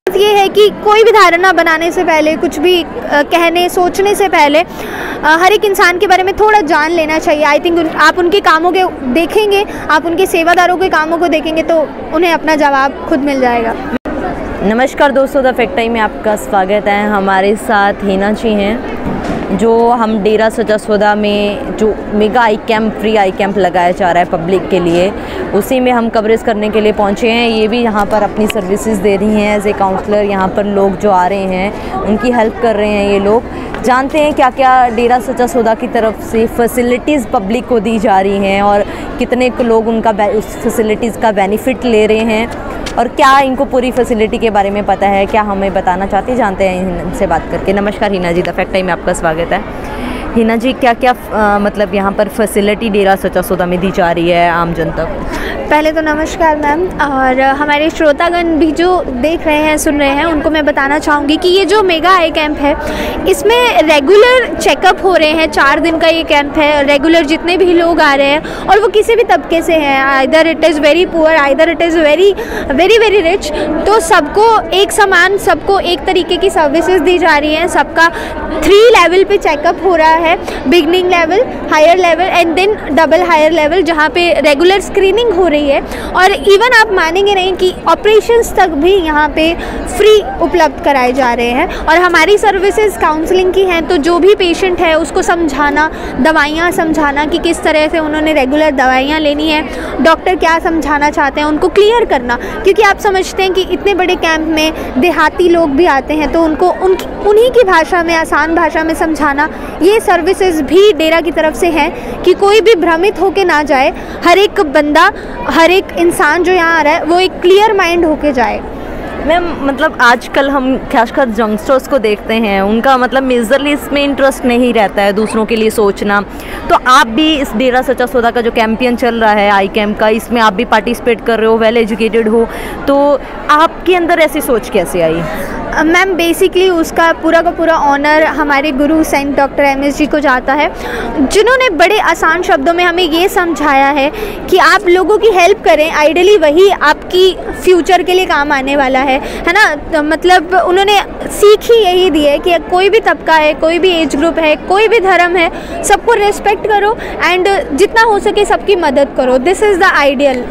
ये है कि कोई भी धारणा बनाने से पहले, कुछ भी कहने सोचने से पहले हर एक इंसान के बारे में थोड़ा जान लेना चाहिए। आई थिंक आप उनके कामों के देखेंगे, आप उनके सेवादारों के कामों को देखेंगे तो उन्हें अपना जवाब खुद मिल जाएगा। नमस्कार दोस्तों, द फैक्ट टाइम में आपका स्वागत है। हमारे साथ हिना जी हैं, जो हम डेरा सच्चा सौदा में जो मेगा आई कैंप, फ्री आई कैंप लगाया जा रहा है पब्लिक के लिए, उसी में हम कवरेज करने के लिए पहुंचे हैं। ये भी यहाँ पर अपनी सर्विसेज दे रही हैं एज ए काउंसलर। यहाँ पर लोग जो आ रहे हैं उनकी हेल्प कर रहे हैं। ये लोग जानते हैं क्या क्या डेरा सच्चा सौदा की तरफ से फैसिलिटीज़ पब्लिक को दी जा रही हैं और कितने लोग उनका उस फैसिलिटीज़ का बेनिफिट ले रहे हैं और क्या इनको पूरी फैसिलिटी के बारे में पता है, क्या हमें बताना चाहते हैं, जानते हैं इनसे बात करके। नमस्कार हिना जी, द फैक्ट टाइम में आपका स्वागत है। हिना जी, क्या क्या मतलब यहाँ पर फैसिलिटी डेरा सच्चा सौदा में दी जा रही है आम जनता को? पहले तो नमस्कार मैम, और हमारे श्रोतागण भी जो देख रहे हैं, सुन रहे हैं, उनको मैं बताना चाहूँगी कि ये जो मेगा आई कैंप है, इसमें रेगुलर चेकअप हो रहे हैं। 4 दिन का ये कैंप है। रेगुलर जितने भी लोग आ रहे हैं और वो किसी भी तबके से हैं, either it is very poor, either it is very very very rich, तो सबको एक समान, सबको एक तरीके की सर्विसेज दी जा रही हैं। सबका 3 लेवल पे चेकअप हो रहा है, beginning level, higher level and then double higher level, जहाँ पे रेगुलर स्क्रीनिंग हो रही है। और इवन आप मानेंगे नहीं कि ऑपरेशंस तक भी यहाँ पे फ्री उपलब्ध कराए जा रहे हैं। और हमारी सर्विसेज काउंसलिंग की हैं, तो जो भी पेशेंट है उसको समझाना, दवाइयाँ समझाना कि किस तरह से उन्होंने रेगुलर दवाइयाँ लेनी है, डॉक्टर क्या समझाना चाहते हैं उनको क्लियर करना। क्योंकि आप समझते हैं कि इतने बड़े कैंप में देहाती लोग भी आते हैं, तो उनको उन्हीं की भाषा में, आसान भाषा में समझाना, ये सर्विसेज भी डेरा की तरफ से हैं कि कोई भी भ्रमित होके ना जाए। हर एक बंदा, हर एक इंसान जो यहाँ आ रहा है वो एक क्लियर माइंड होके जाए। मैम, मतलब आजकल हम खासकर यंगस्टर्स को देखते हैं, उनका मतलब मेजरली इसमें इंटरेस्ट नहीं रहता है दूसरों के लिए सोचना। तो आप भी इस डेरा सच्चा सौदा का जो कैंपेन चल रहा है आई कैंप का, इसमें आप भी पार्टिसिपेट कर रहे हो, वेल एजुकेटेड हो, तो आपके अंदर ऐसी सोच कैसे आई? मैम, बेसिकली उसका पूरा का पूरा ऑनर हमारे गुरु सेंट डॉक्टर MS जी को जाता है, जिन्होंने बड़े आसान शब्दों में हमें ये समझाया है कि आप लोगों की हेल्प करें, आइडियली वही आपकी फ्यूचर के लिए काम आने वाला है ना। तो मतलब उन्होंने सीख ही यही दी है कि कोई भी तबका है, कोई भी एज ग्रुप है, कोई भी धर्म है, सबको रिस्पेक्ट करो एंड जितना हो सके सबकी मदद करो। This is the ideal.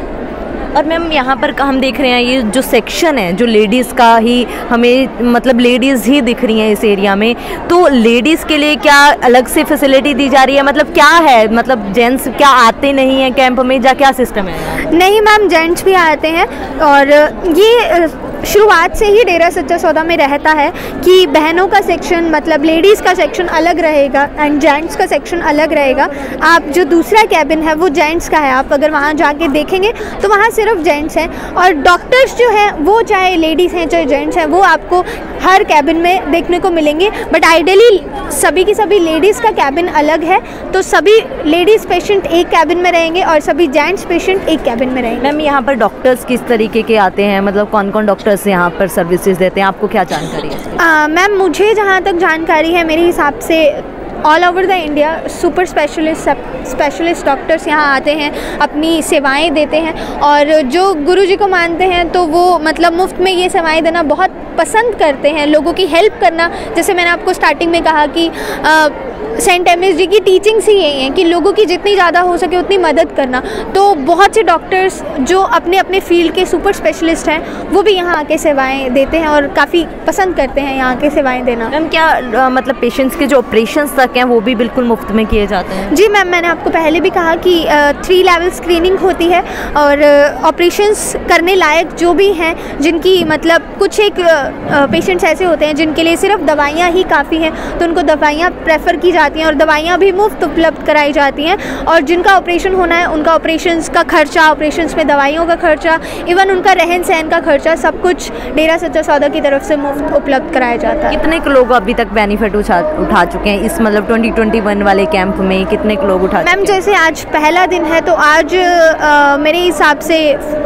और मैम, यहाँ पर हम देख रहे हैं ये जो सेक्शन है जो लेडीज़ का ही, हमें मतलब लेडीज़ ही दिख रही हैं इस एरिया में, तो लेडीज़ के लिए क्या अलग से फैसिलिटी दी जा रही है? मतलब क्या है, मतलब जेंट्स क्या आते नहीं हैं कैंप में, या क्या सिस्टम है? नहीं मैम, जेंट्स भी आते हैं और ये शुरुआत से ही डेरा सच्चा सौदा में रहता है कि बहनों का सेक्शन, मतलब लेडीज़ का सेक्शन अलग रहेगा एंड जेंट्स का सेक्शन अलग रहेगा। आप जो दूसरा कैबिन है वो जेंट्स का है, आप अगर वहाँ जाके देखेंगे तो वहाँ सिर्फ जेंट्स हैं। और डॉक्टर्स जो हैं वो चाहे लेडीज़ हैं चाहे जेंट्स हैं, वो आपको हर कैबिन में देखने को मिलेंगे। बट आइडियली सभी की सभी लेडीज़ का कैबिन अलग है, तो सभी लेडीज़ पेशेंट एक कैबिन में रहेंगे और सभी जेंट्स पेशेंट एक कैबिन में रहेंगे। मैम, यहाँ पर डॉक्टर्स किस तरीके के आते हैं, मतलब कौन कौन डॉक्टर्स यहाँ पर सर्विसेज देते हैं, आपको क्या जानकारी है? मैम, मुझे जहाँ तक जानकारी है, मेरे हिसाब से all over the India super specialist doctors यहाँ आते हैं, अपनी सेवाएं देते हैं। और जो गुरु जी को मानते हैं तो वो मतलब मुफ्त में ये सेवाएं देना बहुत पसंद करते हैं, लोगों की हेल्प करना। जैसे मैंने आपको स्टार्टिंग में कहा कि सेंट MS जी की टीचिंग्स ही यही हैं कि लोगों की जितनी ज़्यादा हो सके उतनी मदद करना। तो बहुत से डॉक्टर्स जो अपने अपने फील्ड के सुपर स्पेशलिस्ट हैं वो भी यहाँ आके सेवाएं देते हैं और काफ़ी पसंद करते हैं यहाँ के सेवाएं देना। मैम, क्या मतलब पेशेंट्स के जो ऑपरेशंस तक हैं वो भी बिल्कुल मुफ्त में किए जाते हैं? जी मैम, मैंने आपको पहले भी कहा कि 3 लेवल स्क्रीनिंग होती है और ऑपरेशंस करने लायक जो भी हैं, जिनकी मतलब कुछ एक पेशेंट्स ऐसे होते हैं जिनके लिए सिर्फ दवाइयाँ ही काफ़ी हैं, तो उनको दवाइयाँ प्रेफर की जाती हैं और दवाइयाँ भी मुफ्त उपलब्ध कराई जाती हैं। और जिनका ऑपरेशन होना है उनका ऑपरेशंस का खर्चा, ऑपरेशंस में दवाइयों का खर्चा, इवन उनका रहन सहन का खर्चा, सब कुछ डेरा सच्चा सौदा की तरफ से मुफ्त उपलब्ध कराया जाता है। कितने लोग अभी तक बेनिफिट उठा चुके हैं इस मतलब 2021 वाले कैंप में? कितने लोग उठा? मैम, जैसे आज पहला दिन है तो आज मेरे हिसाब से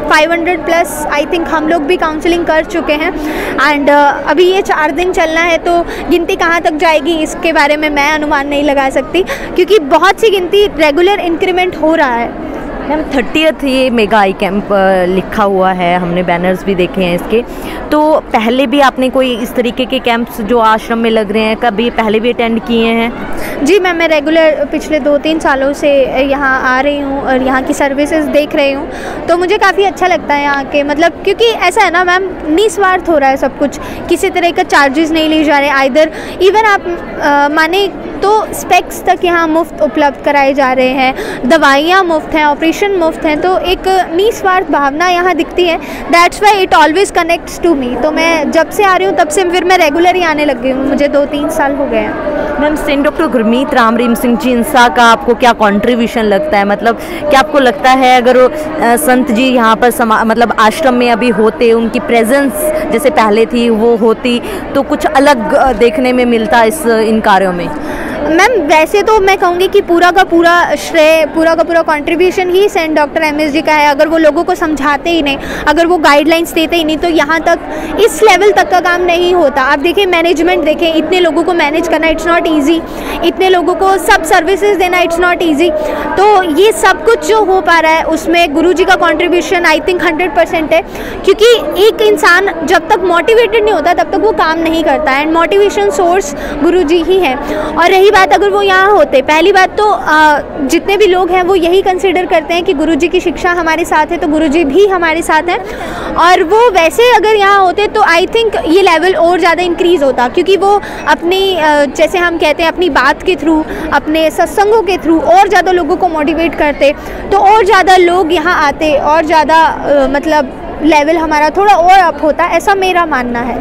500 प्लस आई थिंक हम लोग भी काउंसलिंग कर चुके हैं। एंड अभी ये 4 दिन चलना है, तो गिनती कहाँ तक जाएगी इसके बारे में मैं अनुमान नहीं लगा सकती, क्योंकि बहुत सी गिनती रेगुलर इंक्रीमेंट हो रहा है। मैम 30th ये मेगा आई कैंप लिखा हुआ है, हमने बैनर्स भी देखे हैं इसके। तो पहले भी आपने कोई इस तरीके के कैंप्स जो आश्रम में लग रहे हैं कभी पहले भी अटेंड किए हैं? जी मैम, मैं रेगुलर पिछले 2-3 सालों से यहाँ आ रही हूँ और यहाँ की सर्विसेज देख रही हूँ, तो मुझे काफ़ी अच्छा लगता है यहाँ के, मतलब क्योंकि ऐसा है ना मैम, निस्वार्थ हो रहा है सब कुछ, किसी तरह का चार्जेस नहीं लिए जा रहे। आइदर इवन आप माने तो स्पेक्स तक यहाँ मुफ्त उपलब्ध कराए जा रहे हैं, दवाइयाँ मुफ्त हैं, ऑपरेशन मुफ्त हैं, तो एक निस्वार्थ भावना यहाँ दिखती है। That's why it always connects to me. तो मैं जब से आ रही हूँ तब से फिर मैं रेगुलर ही आने लग गई हूँ, मुझे 2-3 साल हो गए हैं। Ma'am saint doctor Gurmeet Ram Rahim Singh ji Insan का आपको क्या कंट्रीब्यूशन लगता है? मतलब क्या आपको लगता है अगर संत जी यहाँ पर मतलब आश्रम में अभी होते, उनकी प्रेजेंस जैसे पहले थी वो होती, तो कुछ अलग देखने में मिलता इन कार्यों में? मैम वैसे तो मैं कहूँगी कि पूरा का पूरा श्रेय, पूरा का पूरा कंट्रीब्यूशन ही सेंट डॉक्टर एमएस जी का है। अगर वो लोगों को समझाते ही नहीं, अगर वो गाइडलाइंस देते ही नहीं, तो यहाँ तक इस लेवल तक का काम नहीं होता। आप देखिए मैनेजमेंट देखें, इतने लोगों को मैनेज करना इट्स नॉट ईजी, इतने लोगों को सब सर्विसेज देना इट्स नॉट ईजी। तो ये सब कुछ जो हो पा रहा है उसमें गुरुजी का कंट्रीब्यूशन आई थिंक 100% है, क्योंकि एक इंसान जब तक मोटिवेटेड नहीं होता तब तक वो काम नहीं करता, एंड मोटिवेशन सोर्स गुरुजी ही है। और रही बात अगर वो यहाँ होते, पहली बात तो जितने भी लोग हैं वो यही कंसिडर करते हैं कि गुरुजी की शिक्षा हमारे साथ है तो गुरुजी भी हमारे साथ हैं, और वो वैसे अगर यहाँ होते तो आई थिंक ये लेवल और ज़्यादा इंक्रीज़ होता, क्योंकि वो अपनी जैसे हम कहते हैं अपनी बात के थ्रू, अपने सत्संगों के थ्रू और ज़्यादा लोगों को मोटिवेट करते, तो और ज़्यादा लोग यहाँ आते और ज़्यादा मतलब लेवल हमारा थोड़ा और अप होता, ऐसा मेरा मानना है।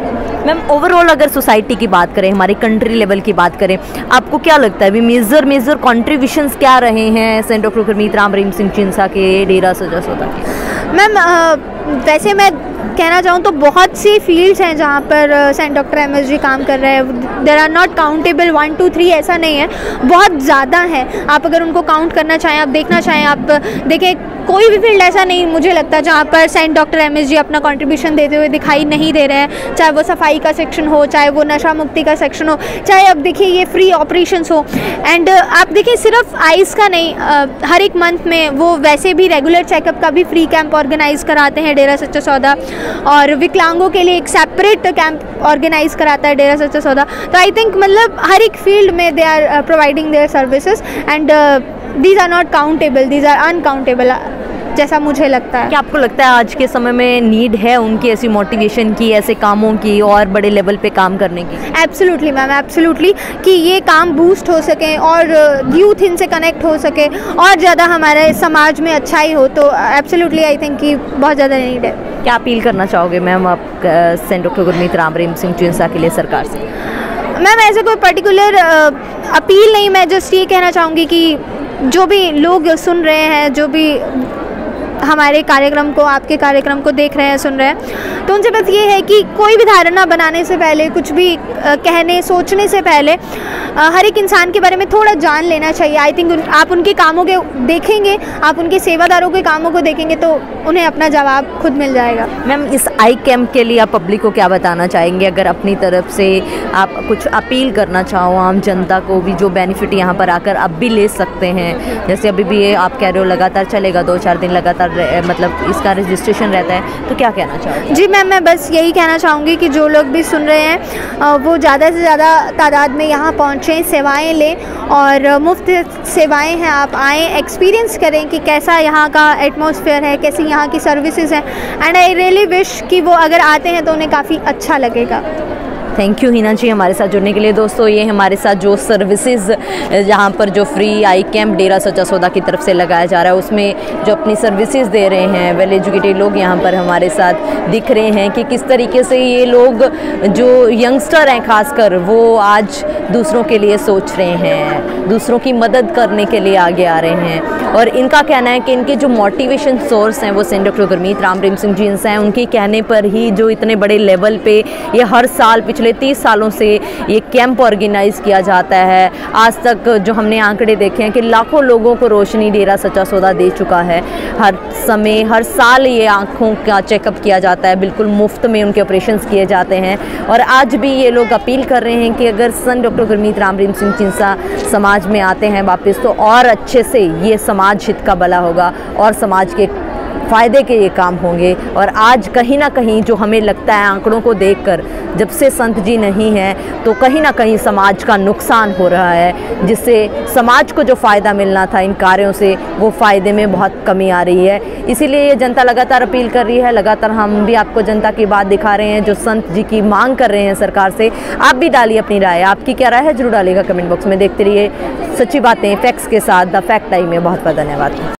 मैम ओवरऑल अगर सोसाइटी की बात करें, हमारे कंट्री लेवल की बात करें, आपको क्या लगता है अभी मेजर कॉन्ट्रीब्यूशंस क्या रहे हैं सेंट डॉक्टर गुरमीत राम रहीम सिंह जी इंसा के डेरा सच्चा सौदा के? मैम वैसे मैं कहना चाहूँ तो बहुत सी फील्ड्स हैं जहाँ पर सेंट डॉक्टर एमएस जी काम कर रहे हैं। देर आर नॉट काउंटेबल 1 2 3 ऐसा नहीं है, बहुत ज़्यादा है। आप अगर उनको काउंट करना चाहें, आप देखना चाहें, आप देखें कोई भी फील्ड ऐसा नहीं मुझे लगता जहाँ पर सेंट डॉक्टर एमएस जी अपना कंट्रीब्यूशन देते हुए दिखाई नहीं दे रहे हैं, चाहे वो सफाई का सेक्शन हो, चाहे वो नशा मुक्ति का सेक्शन हो, चाहे अब देखिए ये फ्री ऑपरेशंस हो। एंड आप देखिए सिर्फ आइज़ का नहीं, हर एक मंथ में वो वैसे भी रेगुलर चेकअप का भी फ्री कैंप ऑर्गेनाइज कराते हैं डेरा सच्चा सौदा, और विकलांगों के लिए एक सेपरेट कैंप ऑर्गेनाइज कराता है डेरा सच्चा सौदा। तो आई थिंक मतलब हर एक फील्ड में they are providing their services, and these are not countable, these are uncountable, जैसा मुझे लगता है। क्या आपको लगता है आज के समय में नीड है उनकी ऐसी मोटिवेशन की, ऐसे कामों की और बड़े लेवल पे काम करने की? एब्सोल्युटली मैम, एब्सोल्युटली, कि ये काम बूस्ट हो सके और यूथ इनसे कनेक्ट हो सके और ज़्यादा हमारे समाज में अच्छाई हो, तो एब्सोल्युटली आई थिंक कि बहुत ज़्यादा नीड है। क्या अपील करना चाहोगे मैम आप सेंट डॉक्टर गुरमीत राम रहीम सिंह जी इंसा के लिए सरकार से? मैम ऐसे कोई पर्टिकुलर अपील नहीं, मैं जस्ट ये कहना चाहूँगी कि जो भी लोग सुन रहे हैं, जो भी हमारे कार्यक्रम को, आपके कार्यक्रम को देख रहे हैं, सुन रहे हैं, तो उनसे बस ये है कि कोई भी धारणा बनाने से पहले, कुछ भी कहने सोचने से पहले हर एक इंसान के बारे में थोड़ा जान लेना चाहिए। आई थिंक आप उनके कामों के देखेंगे, आप उनके सेवादारों के कामों को देखेंगे तो उन्हें अपना जवाब खुद मिल जाएगा। मैम इस आई कैंप के लिए आप पब्लिक को क्या बताना चाहेंगे, अगर अपनी तरफ से आप कुछ अपील करना चाहो आम जनता को भी, जो बेनिफिट यहाँ पर आकर अब भी ले सकते हैं? जैसे अभी भी ये आप कह रहे हो लगातार चलेगा, 2-4 दिन लगातार मतलब इसका रजिस्ट्रेशन रहता है, तो क्या कहना चाहोगे? जी मैम, मैं बस यही कहना चाहूँगी कि जो लोग भी सुन रहे हैं वो ज़्यादा से ज़्यादा तादाद में यहाँ पहुँचें, सेवाएं लें, और मुफ्त सेवाएं हैं, आप आएँ, एक्सपीरियंस करें कि कैसा यहाँ का एटमॉस्फेयर है, कैसी यहाँ की सर्विसेज हैं, एंड आई रियली विश कि वो अगर आते हैं तो उन्हें काफ़ी अच्छा लगेगा। थैंक यू हिना जी हमारे साथ जुड़ने के लिए। दोस्तों ये हमारे साथ जो सर्विसेज जहाँ पर जो फ्री आई कैंप डेरा सच्चा सौदा की तरफ से लगाया जा रहा है, उसमें जो अपनी सर्विसेज दे रहे हैं वेल एजुकेटेड लोग यहाँ पर हमारे साथ दिख रहे हैं कि किस तरीके से ये लोग जो यंगस्टर हैं खासकर, वो आज दूसरों के लिए सोच रहे हैं, दूसरों की मदद करने के लिए आगे आ रहे हैं। और इनका कहना है कि इनके जो मोटिवेशन सोर्स हैं वो सेंट डॉक्टर गुरमीत राम रहीम सिंह जी इंसा हैं, उनके कहने पर ही जो इतने बड़े लेवल पे ये हर साल पिछले पिछले 30 सालों से ये कैंप ऑर्गेनाइज किया जाता है। आज तक जो हमने आंकड़े देखे हैं कि लाखों लोगों को रोशनी डेरा सच्चा सौदा दे चुका है। हर समय हर साल ये आँखों का चेकअप किया जाता है, बिल्कुल मुफ्त में उनके ऑपरेशंस किए जाते हैं। और आज भी ये लोग अपील कर रहे हैं कि अगर सन डॉक्टर गुरमीत राम रहीम सिंह चिंसा समाज में आते हैं वापस, तो और अच्छे से ये समाज हित का भला होगा और समाज के फ़ायदे के ये काम होंगे। और आज कहीं ना कहीं जो हमें लगता है आंकड़ों को देखकर, जब से संत जी नहीं हैं तो कहीं ना कहीं समाज का नुकसान हो रहा है, जिससे समाज को जो फ़ायदा मिलना था इन कार्यों से, वो फ़ायदे में बहुत कमी आ रही है। इसीलिए ये जनता लगातार अपील कर रही है, लगातार हम भी आपको जनता की बात दिखा रहे हैं जो संत जी की मांग कर रहे हैं सरकार से। आप भी डालिए अपनी राय, आपकी क्या राय है जरूर डालिएगा कमेंट बॉक्स में। देखते रहिए सच्ची बातें फैक्ट्स के साथ द फैक्ट टाइम में। बहुत बहुत धन्यवाद।